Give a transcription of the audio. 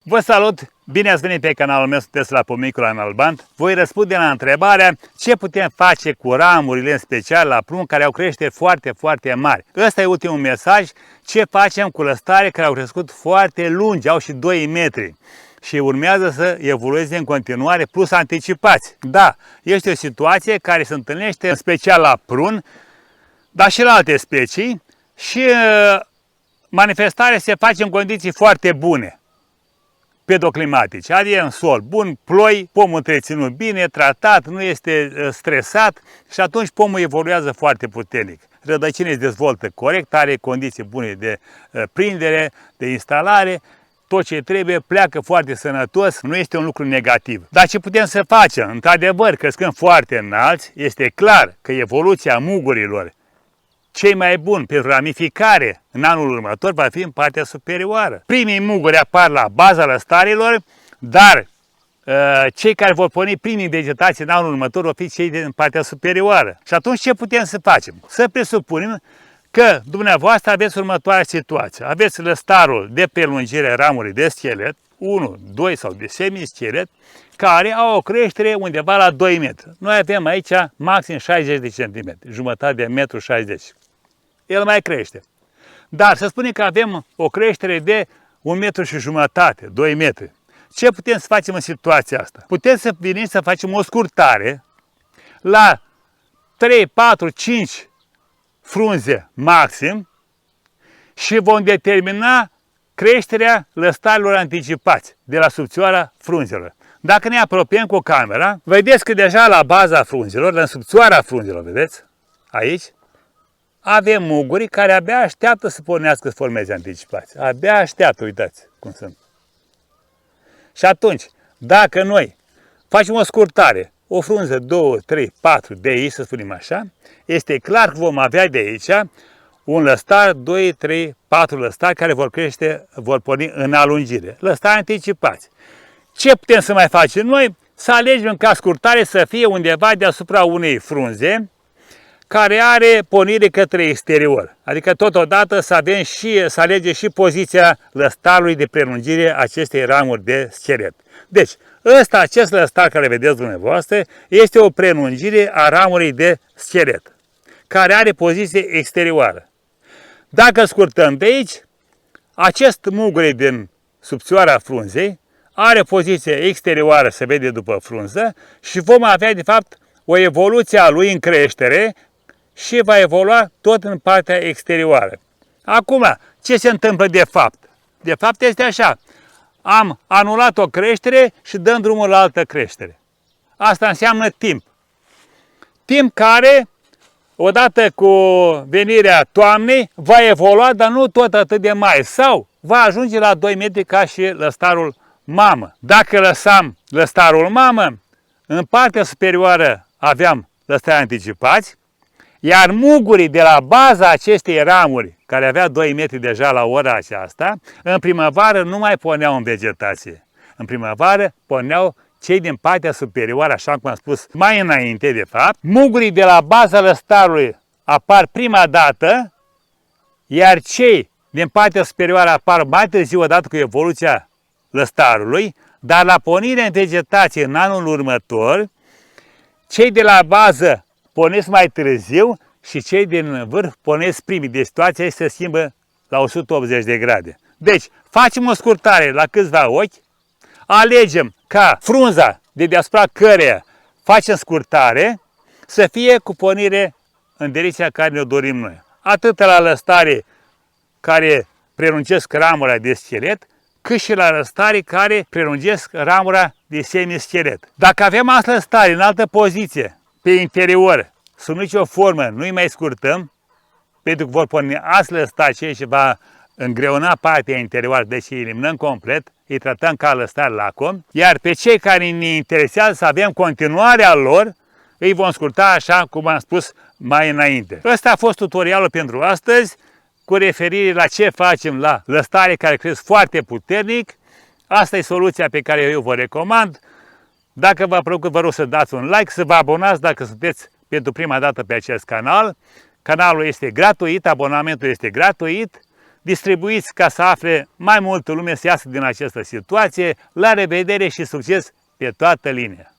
Vă salut! Bine ați venit pe canalul meu, sunteți la Pomicul Analbant. Voi răspunde la întrebarea ce putem face cu ramurile, în special la prun, care au creșteri foarte mari. Ăsta e ultimul mesaj. Ce facem cu lăstare care au crescut foarte lungi, au și 2 metri și urmează să evolueze în continuare, plus anticipați. Da, este o situație care se întâlnește în special la prun, dar și la alte specii și manifestarea se face în condiții foarte bune, pedoclimatice, adică în sol bun, ploi, pomul întreținut bine, tratat, nu este stresat și atunci pomul evoluează foarte puternic. Rădăcinile se dezvoltă corect, are condiții bune de prindere, de instalare, tot ce trebuie, pleacă foarte sănătos, nu este un lucru negativ. Dar ce putem să facem? Într-adevăr, crescând foarte înalți, este clar că evoluția mugurilor cei mai buni pentru ramificare în anul următor va fi în partea superioară. Primii muguri apar la baza lăstarilor, dar cei care vor porni primii vegetații în anul următor vor fi cei din partea superioară. Și atunci ce putem să facem? Să presupunem că dumneavoastră aveți următoarea situație. Aveți lăstarul de prelungire ramurii de schelet, 1, 2 sau de semi-schelet, care au o creștere undeva la 2 metri. Noi avem aici maxim 60 de centimetri, jumătate de metru 60. El mai crește. Dar să spunem că avem o creștere de 1 metru și jumătate, 2 metri. Ce putem să facem în situația asta? Putem să venim să facem o scurtare la 3, 4, 5 frunze maxim și vom determina creșterea lăstarilor anticipați de la subțioara frunzelor. Dacă ne apropiem cu camera, vedeți că deja la baza frunzelor, în subțioara frunzelor, vedeți, aici, avem muguri care abia așteaptă să pornească să formeze anticipați. Abia așteaptă, uitați cum sunt. Și atunci, dacă noi facem o scurtare, o frunză, 2, 3, 4 de aici, să spunem așa, este clar că vom avea de aici un lăstar, 2, 3, 4 lăstari care vor crește, vor porni în alungire. Lăstari anticipați. Ce putem să mai facem noi? Să alegem ca scurtare să fie undeva deasupra unei frunze care are pornire către exterior. Adică totodată să alegem și poziția lăstarului de prelungire a acestei ramuri de schelet. Deci, acest lăstar care vedeți dumneavoastră este o prelungire a ramurii de schelet, care are poziție exterioară. Dacă scurtăm de aici, acest mugure din subțioara frunzei are poziție exterioară, se vede după frunză, și vom avea, de fapt, o evoluție a lui în creștere și va evolua tot în partea exterioară. Acum, ce se întâmplă de fapt? De fapt este așa. Am anulat o creștere și dăm drumul la altă creștere. Asta înseamnă timp. Timp care, odată cu venirea toamnei, va evolua, dar nu tot atât de mare. Sau va ajunge la 2 metri ca și lăstarul mamă. Dacă lăsam lăstarul mamă, în partea superioară aveam lăstari anticipați, iar mugurii de la baza acestei ramuri, care avea 2 metri deja la ora aceasta, în primăvară nu mai porneau în vegetație. În primăvară porneau cei din partea superioară, așa cum am spus mai înainte, de fapt. Mugurii de la baza lăstarului apar prima dată, iar cei din partea superioară apar mai târziu, odată cu evoluția lăstarului, dar la pornire în vegetație în anul următor, cei de la bază pornesc mai târziu și cei din vârf pornesc primii. Deci situația se schimbă la 180 de grade. Deci, facem o scurtare la câțiva ochi, alegem ca frunza de deasupra căreia facem scurtare să fie cu pornire în direcția care ne-o dorim noi. Atât la lăstare care prelungesc ramura de schelet, cât și la lăstare care prelungesc ramura de semi-schelet. Dacă avem altă lăstare în altă poziție, pe interior, sub nicio formă, nu-i mai scurtăm, pentru că vor porni alți lăstari și va îngreuna partea interioară, deci îi eliminăm complet, îi tratăm ca lăstari lacom, iar pe cei care ne interesează să avem continuarea lor, îi vom scurta așa cum am spus mai înainte. Ăsta a fost tutorialul pentru astăzi, cu referire la ce facem la lăstare care cresc foarte puternic. Asta e soluția pe care eu vă recomand. Dacă v-a plăcut, vă rog să dați un like, să vă abonați dacă sunteți pentru prima dată pe acest canal. Canalul este gratuit, abonamentul este gratuit distribuiți ca să afle mai multă lume să iasă din această situație. La revedere și succes pe toată linia!